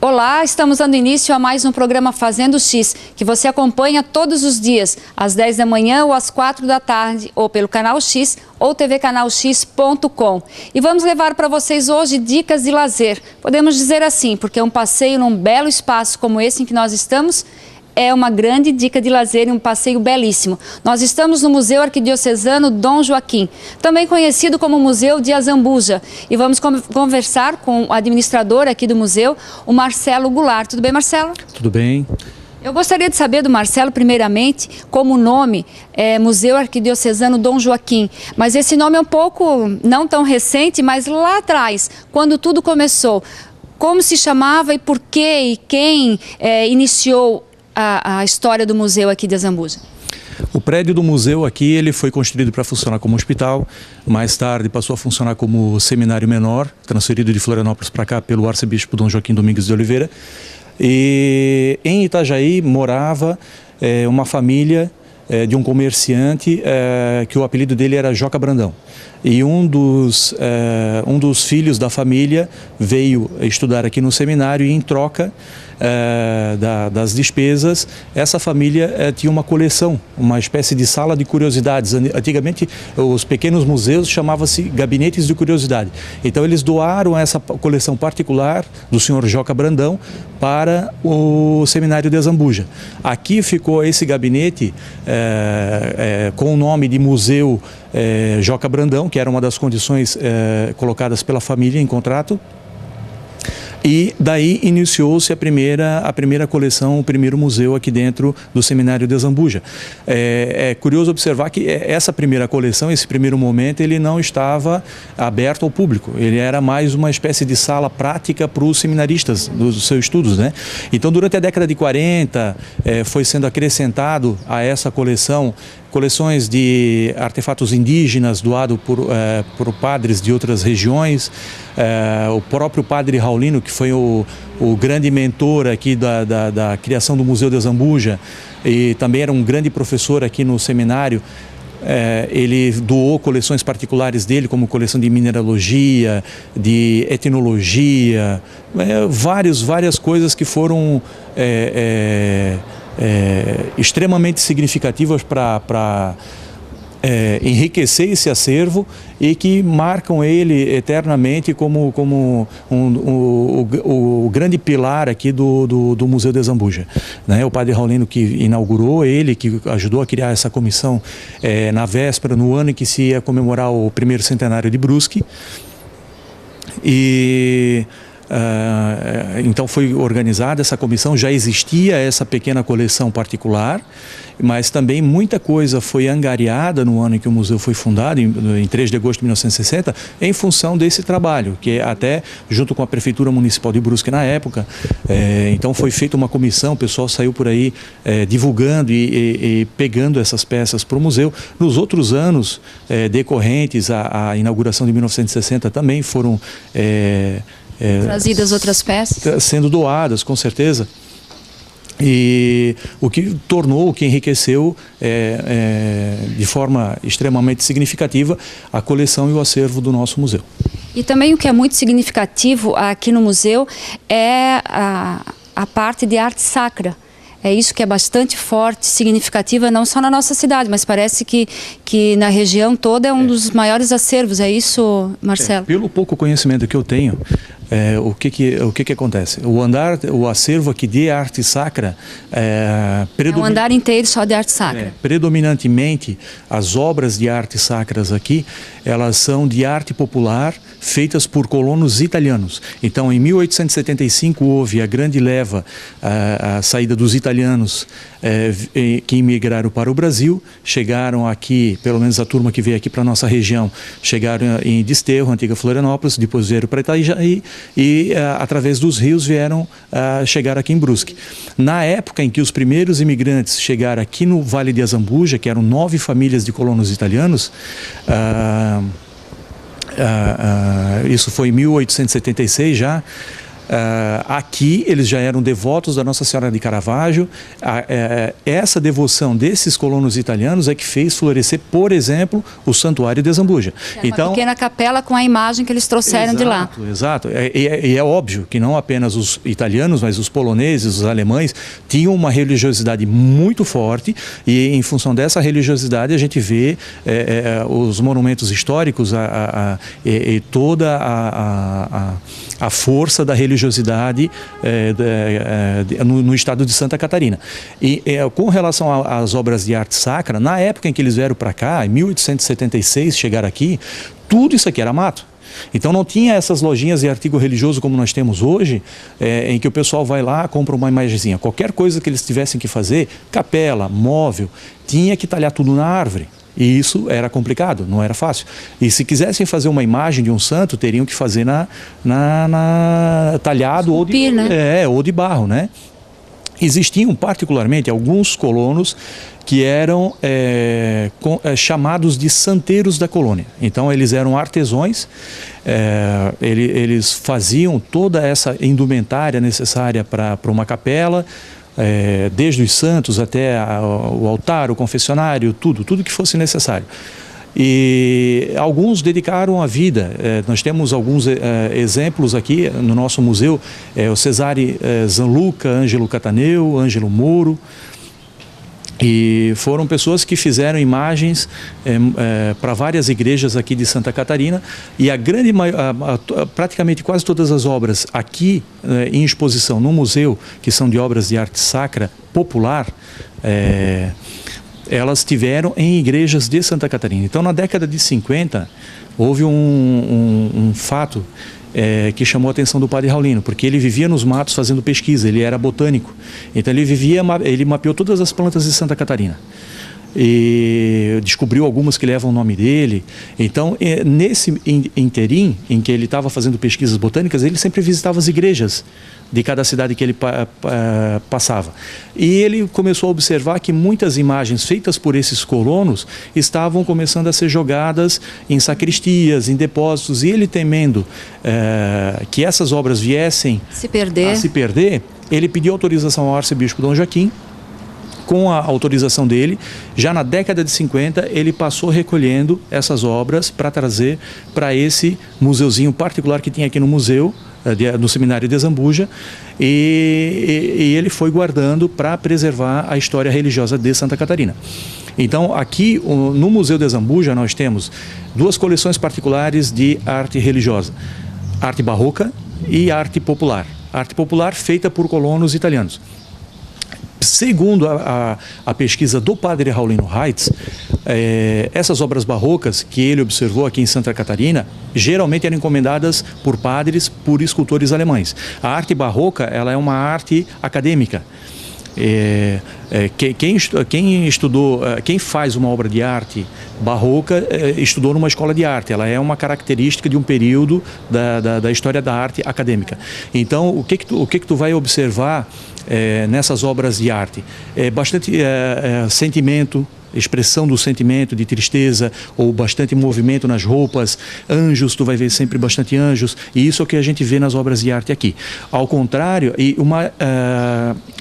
Olá, estamos dando início a mais um programa Fazendo X, que você acompanha todos os dias, às 10 da manhã ou às 4 da tarde, ou pelo Canal X ou tvcanalx.com. E vamos levar para vocês hoje dicas de lazer. Podemos dizer assim, porque um passeio num belo espaço como esse em que nós estamos é uma grande dica de lazer e um passeio belíssimo. Nós estamos no Museu Arquidiocesano Dom Joaquim, também conhecido como Museu de Azambuja. E vamos conversar com o administrador aqui do museu, o Marcelo Goulart. Tudo bem, Marcelo? Tudo bem. Eu gostaria de saber do Marcelo, primeiramente, como o nome é Museu Arquidiocesano Dom Joaquim. Mas esse nome é um pouco, não tão recente, mas lá atrás, quando tudo começou. Como se chamava e por quê e quem iniciou a história do museu aqui de Azambuja? O prédio do museu aqui ele foi construído para funcionar como hospital, mais tarde passou a funcionar como seminário menor, transferido de Florianópolis para cá pelo arcebispo Dom Joaquim Domingues de Oliveira. E em Itajaí morava uma família de um comerciante que o apelido dele era Joca Brandão. E um dos filhos da família veio estudar aqui no seminário e em troca das despesas, essa família tinha uma coleção, uma espécie de sala de curiosidades. Antigamente, os pequenos museus chamavam-se gabinetes de curiosidade. Então, eles doaram essa coleção particular do senhor Joca Brandão para o seminário de Azambuja. Aqui ficou esse gabinete com o nome de Museu Joca Brandão, que era uma das condições colocadas pela família em contrato. E daí iniciou-se a primeira coleção, o primeiro museu aqui dentro do seminário de Azambuja. É curioso observar que essa primeira coleção, esse primeiro momento, ele não estava aberto ao público. Ele era mais uma espécie de sala prática para os seminaristas dos seus estudos, né? Então, durante a década de 40, foi sendo acrescentado a essa coleção coleções de artefatos indígenas doados por padres de outras regiões. O próprio padre Raulino, que foi o grande mentor aqui da criação do Museu de Azambuja e também era um grande professor aqui no seminário, ele doou coleções particulares dele, como coleção de mineralogia, de etnologia, várias coisas que foram extremamente significativas para enriquecer esse acervo e que marcam ele eternamente como o grande pilar aqui do Museu de Azambuja, né? O padre Raulino que inaugurou, ele que ajudou a criar essa comissão na véspera, no ano em que se ia comemorar o primeiro centenário de Brusque. Então foi organizada essa comissão, já existia essa pequena coleção particular, mas também muita coisa foi angariada no ano em que o museu foi fundado, em 3 de agosto de 1960, em função desse trabalho, que até junto com a Prefeitura Municipal de Brusque na época, então foi feita uma comissão, o pessoal saiu por aí divulgando e pegando essas peças para o museu. Nos outros anos decorrentes à inauguração de 1960 também foram trazidas outras peças? Sendo doadas, com certeza. E o que enriqueceu de forma extremamente significativa a coleção e o acervo do nosso museu. E também o que é muito significativo aqui no museu é a parte de arte sacra. É isso que é bastante forte, significativa, não só na nossa cidade, mas parece que na região toda é um dos maiores acervos. É isso, Marcelo? Pelo pouco conhecimento que eu tenho, o que acontece? O acervo aqui de arte sacra é um andar inteiro só de arte sacra. Predominantemente, as obras de arte sacras aqui, elas são de arte popular, feitas por colonos italianos. Então, em 1875 houve a grande leva, a saída dos italianos que imigraram para o Brasil, chegaram aqui, pelo menos a turma que veio aqui para a nossa região, chegaram em Desterro, antiga Florianópolis, depois vieram para Itajaí e através dos rios vieram chegar aqui em Brusque. Na época em que os primeiros imigrantes chegaram aqui no Vale de Azambuja, que eram 9 famílias de colonos italianos, isso foi em 1876 já, Aqui eles já eram devotos da Nossa Senhora de Caravaggio. Essa devoção desses colonos italianos é que fez florescer, por exemplo, o Santuário de Zambuja. Então, uma pequena capela com a imagem que eles trouxeram de lá. Exato. E é óbvio que não apenas os italianos, mas os poloneses, os alemães, tinham uma religiosidade muito forte, e em função dessa religiosidade a gente vê os monumentos históricos e toda a força da religiosidade no estado de Santa Catarina. E com relação às obras de arte sacra, na época em que eles vieram para cá, em 1876, chegaram aqui, tudo isso aqui era mato. Então não tinha essas lojinhas de artigo religioso como nós temos hoje, em que o pessoal vai lá, compra uma imagenzinha. Qualquer coisa que eles tivessem que fazer, capela, móvel, tinha que talhar tudo na árvore. E isso era complicado, não era fácil. E se quisessem fazer uma imagem de um santo, teriam que fazer talhado ou de barro, né? Existiam particularmente alguns colonos que eram chamados de santeiros da colônia. Então eles eram artesãos, eles faziam toda essa indumentária necessária para uma capela, desde os santos até o altar, o confessionário, tudo que fosse necessário. E alguns dedicaram a vida. Nós temos alguns exemplos aqui no nosso museu, o Cesare Zanluca, Ângelo Cataneu, Ângelo Moro. E foram pessoas que fizeram imagens para várias igrejas aqui de Santa Catarina, e praticamente quase todas as obras aqui em exposição no museu, que são de obras de arte sacra popular, elas tiveram em igrejas de Santa Catarina. Então, na década de 50, houve um fato que chamou a atenção do padre Raulino, porque ele vivia nos matos fazendo pesquisa, ele era botânico. Então ele mapeou todas as plantas de Santa Catarina e descobriu algumas que levam o nome dele. Então, nesse interim em que ele estava fazendo pesquisas botânicas, ele sempre visitava as igrejas de cada cidade que ele passava. E ele começou a observar que muitas imagens feitas por esses colonos estavam começando a ser jogadas em sacristias, em depósitos, e ele, temendo que essas obras viessem a se perder, ele pediu autorização ao arcebispo Dom Joaquim. Com a autorização dele, já na década de 50, ele passou recolhendo essas obras para trazer para esse museuzinho particular que tinha aqui no museu, no Seminário de Zambuja, e ele foi guardando para preservar a história religiosa de Santa Catarina. Então, aqui no Museu de Zambuja, nós temos duas coleções particulares de arte religiosa: arte barroca e arte popular. Arte popular feita por colonos italianos. Segundo a pesquisa do padre Raulino Reitz, essas obras barrocas que ele observou aqui em Santa Catarina geralmente eram encomendadas por padres, por escultores alemães. A arte barroca, ela é uma arte acadêmica. Quem faz uma obra de arte barroca estudou numa escola de arte. Ela é uma característica de um período da história da arte acadêmica. Então, o que tu vai observar nessas obras de arte? Bastante sentimento, expressão do sentimento de tristeza, ou bastante movimento nas roupas, anjos, tu vai ver sempre bastante anjos, e isso é o que a gente vê nas obras de arte aqui. Ao contrário, e uma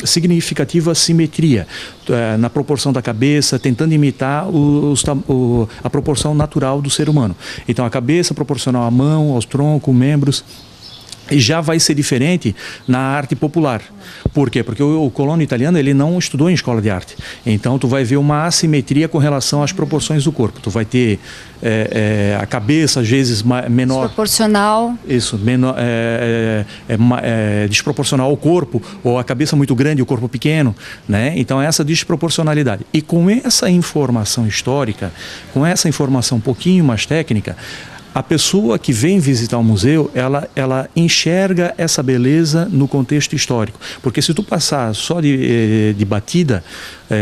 significativa simetria na proporção da cabeça, tentando imitar a proporção natural do ser humano. Então a cabeça proporcional à mão, aos troncos, membros. E já vai ser diferente na arte popular. Por quê? Porque o colono italiano, ele não estudou em escola de arte. Então tu vai ver uma assimetria com relação às proporções do corpo. Tu vai ter a cabeça às vezes menor. Desproporcional. Isso, menor, desproporcional ao corpo, ou a cabeça muito grande e o corpo pequeno, né? Então essa desproporcionalidade. E com essa informação histórica, com essa informação um pouquinho mais técnica, a pessoa que vem visitar o museu, ela enxerga essa beleza no contexto histórico. Porque se tu passar só de batida,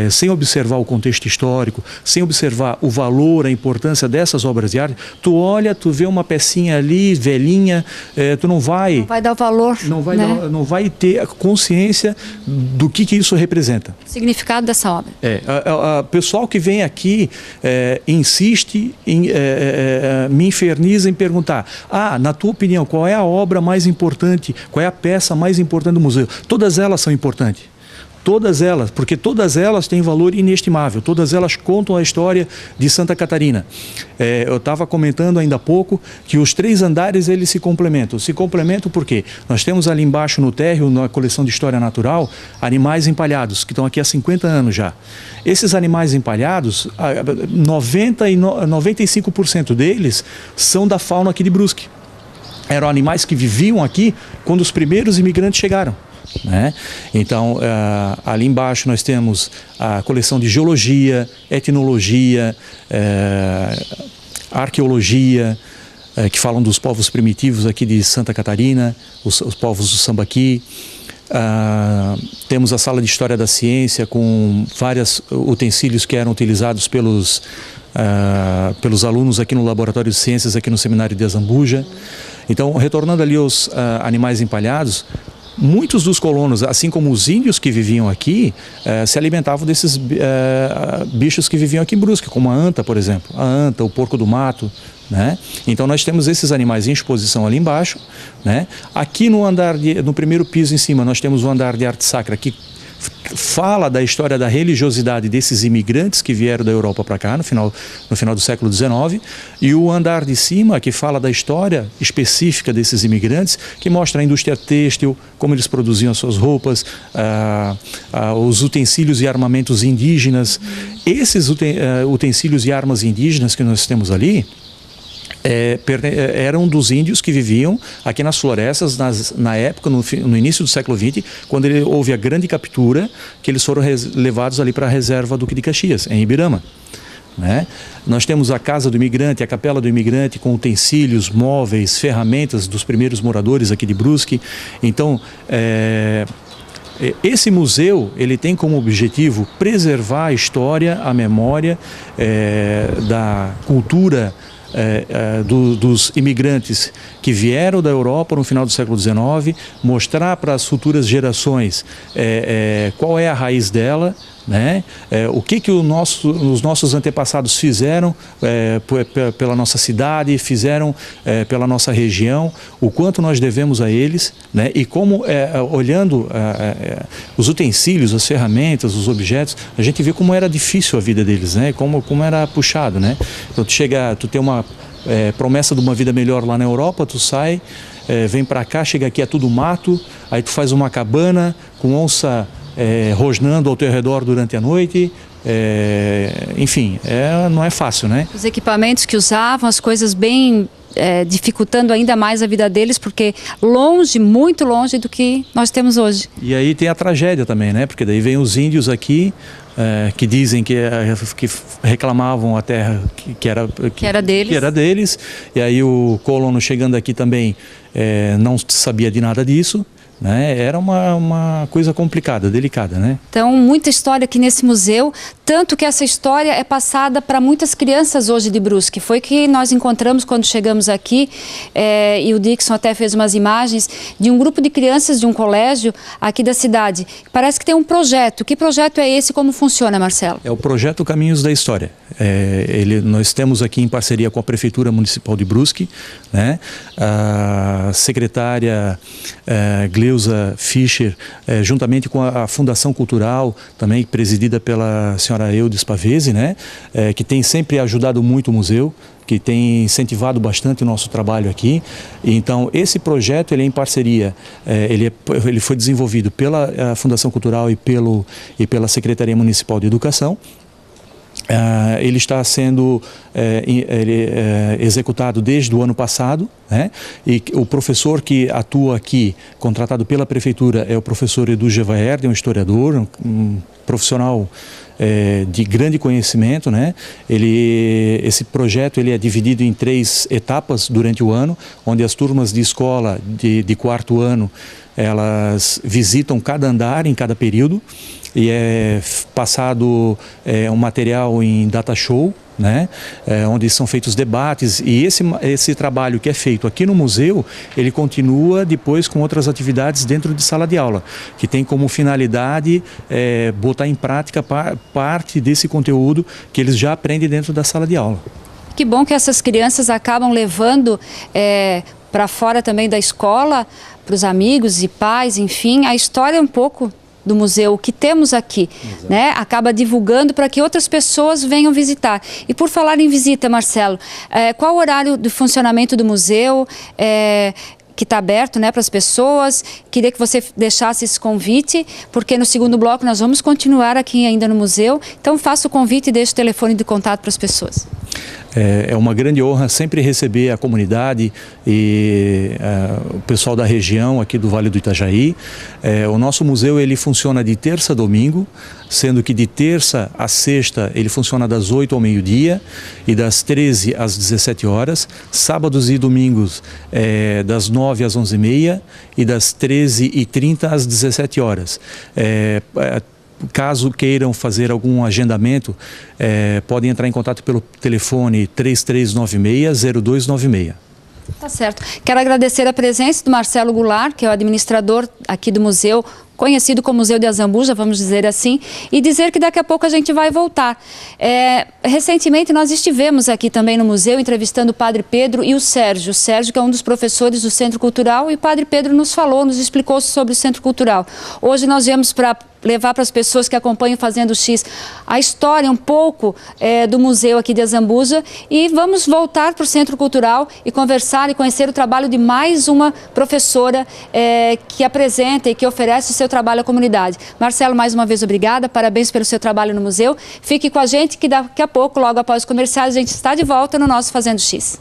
sem observar o contexto histórico, sem observar o valor, a importância dessas obras de arte, tu olha, tu vê uma pecinha ali, velhinha, tu não vai dar o valor, não vai ter consciência do que isso representa. O significado dessa obra. O pessoal que vem aqui insiste em me infernizar inferniza em perguntar, na tua opinião, qual é a obra mais importante, qual é a peça mais importante do museu? Todas elas são importantes. Todas elas, porque todas elas têm valor inestimável, todas elas contam a história de Santa Catarina. Eu estava comentando ainda há pouco que os 3 andares eles se complementam. Se complementam porque nós temos ali embaixo no térreo, na coleção de História Natural, animais empalhados, que estão aqui há 50 anos já. Esses animais empalhados, 95% deles são da fauna aqui de Brusque. Eram animais que viviam aqui quando os primeiros imigrantes chegaram. Então, ali embaixo nós temos a coleção de geologia, etnologia, arqueologia, que falam dos povos primitivos aqui de Santa Catarina, os povos do Sambaqui. Temos a sala de História da Ciência com vários utensílios que eram utilizados pelos alunos aqui no Laboratório de Ciências, aqui no Seminário de Azambuja. Então, retornando ali aos animais empalhados, muitos dos colonos, assim como os índios que viviam aqui, se alimentavam desses bichos que viviam aqui em Brusque, como a anta, por exemplo. A anta, o porco do mato. Então nós temos esses animais em exposição ali embaixo. Aqui no primeiro piso em cima nós temos o andar de arte sacra, que fala da história da religiosidade desses imigrantes que vieram da Europa para cá no final do século XIX, e o andar de cima que fala da história específica desses imigrantes, que mostra a indústria têxtil, como eles produziam as suas roupas, os utensílios e armamentos indígenas. Esses utensílios e armas indígenas que nós temos ali eram dos índios que viviam aqui nas florestas na época, no início do século XX, quando houve a grande captura, que eles foram levados ali para a reserva Duque de Caxias, em Ibirama. Nós temos a Casa do Imigrante, a Capela do Imigrante, com utensílios, móveis, ferramentas dos primeiros moradores aqui de Brusque. Então, esse museu ele tem como objetivo preservar a história, a memória da cultura dos imigrantes que vieram da Europa no final do século XIX, mostrar para as futuras gerações qual é a raiz dela, o que os nossos antepassados fizeram pela nossa cidade, fizeram pela nossa região, o quanto nós devemos a eles, e como, olhando os utensílios, as ferramentas, os objetos, a gente vê como era difícil a vida deles, como era puxado. Então tu tem uma promessa de uma vida melhor lá na Europa, tu sai, vem para cá, chega aqui é tudo mato, aí tu faz uma cabana com onça rosnando ao teu redor durante a noite, enfim, não é fácil, Os equipamentos que usavam, as coisas bem dificultando ainda mais a vida deles, porque muito longe do que nós temos hoje. E aí tem a tragédia também, porque daí vem os índios aqui, que dizem que reclamavam a terra que era deles, e aí o colono chegando aqui também não sabia de nada disso. Era uma coisa complicada, delicada. Então, muita história aqui nesse museu, tanto que essa história é passada para muitas crianças hoje de Brusque. Foi que nós encontramos quando chegamos aqui, e o Dixon até fez umas imagens de um grupo de crianças de um colégio aqui da cidade. Parece que tem um projeto. Que projeto é esse e como funciona, Marcelo? É o projeto Caminhos da História. Nós temos aqui em parceria com a Prefeitura Municipal de Brusque, a secretária Gleuza Fischer, juntamente com a Fundação Cultural, também presidida pela senhora Eudes Pavese, que tem sempre ajudado muito o museu, que tem incentivado bastante o nosso trabalho aqui. Então, esse projeto ele é em parceria, ele foi desenvolvido pela Fundação Cultural e pela Secretaria Municipal de Educação. Ele está sendo executado desde o ano passado, e o professor que atua aqui, contratado pela Prefeitura, é o professor Edu Gevaerd, um historiador, um profissional de grande conhecimento. Esse projeto ele é dividido em 3 etapas durante o ano, onde as turmas de escola de 4º ano, elas visitam cada andar em cada período, e é passado um material em data show, onde são feitos debates, e esse trabalho que é feito aqui no museu, ele continua depois com outras atividades dentro de sala de aula, que tem como finalidade botar em prática parte desse conteúdo que eles já aprendem dentro da sala de aula. Que bom que essas crianças acabam levando para fora também da escola, para os amigos e pais, enfim, a história um pouco do museu, o que temos aqui, né? Acaba divulgando para que outras pessoas venham visitar. E por falar em visita, Marcelo, qual o horário de funcionamento do museu? Que está aberto, né, para as pessoas. Queria que você deixasse esse convite, porque no segundo bloco nós vamos continuar aqui ainda no museu. Então faça o convite e deixe o telefone de contato para as pessoas. É uma grande honra sempre receber a comunidade e o pessoal da região aqui do Vale do Itajaí. O nosso museu ele funciona de terça a domingo, sendo que de terça a sexta ele funciona das 8 ao meio-dia e das 13 às 17 horas. Sábados e domingos das 9 às 11h30 e das 13h30 às 17 horas. Caso queiram fazer algum agendamento, podem entrar em contato pelo telefone 3396-0296. Tá certo. Quero agradecer a presença do Marcelo Goulart, que é o administrador aqui do museu, conhecido como Museu de Azambuja, vamos dizer assim, e dizer que daqui a pouco a gente vai voltar. Recentemente nós estivemos aqui também no museu entrevistando o Padre Pedro e o Sérgio. O Sérgio, que é um dos professores do Centro Cultural, e o Padre Pedro nos falou, nos explicou sobre o Centro Cultural. Hoje nós viemos para levar para as pessoas que acompanham Fazendo X a história um pouco do museu aqui de Azambuja, e vamos voltar para o Centro Cultural e conversar e conhecer o trabalho de mais uma professora que apresenta e que oferece o seu trabalho à comunidade. Marcelo, mais uma vez obrigada, parabéns pelo seu trabalho no museu. Fique com a gente que daqui a pouco, logo após os comerciais, a gente está de volta no nosso Fazendo X.